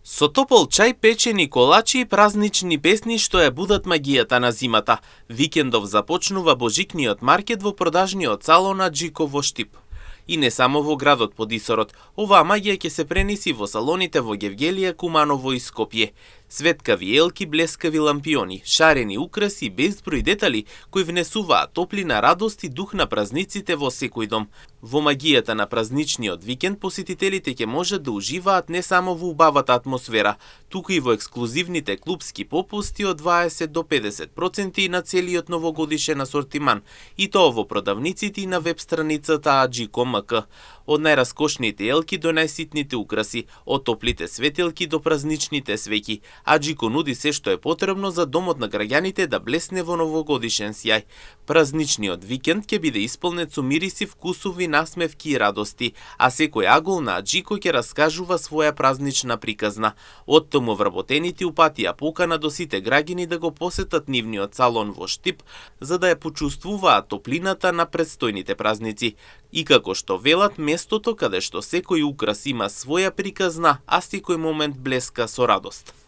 Со топол чај, печени колачи и празнични песни што ја будат магијата на зимата. Викендов започнува божикниот маркет во продажниот салон Аџико во Штип. И не само во градот под Исорот, оваа магија ќе се пренеси во салоните во Гевгелија, Куманово и Скопје. Светкави елки, блескави лампиони, шарени украси, безброј детали кои внесуваат топлина, радост и дух на празниците во секој дом. Во магијата на празничниот викенд посетителите ќе можат да уживаат не само во убавата атмосфера, туку и во ексклузивните клубски попусти од 20 до 50% и на целиот новогодишен асортиман, и тоа во продавниците и на веб страницата Ađiko.mk. Од најраскошните елки до најситните украси, од топлите светелки до празничните свеќи, Аџико нуди се што е потребно за домот на граѓаните да блесне во новогодишен сјај. Празичниот викенд ќе биде исполнет со мириси, вкусови, насмевки и радости, а секој агол на Аџико ќе раскажува своја празнична приказна. Оттаму вработените упатија покана до сите граѓани да го посетат нивниот салон во Штип, за да ја почувствуваат топлината на предстојните празници. И како што велат, местото каде што секој украс има своја приказна, а секој момент блеска со радост.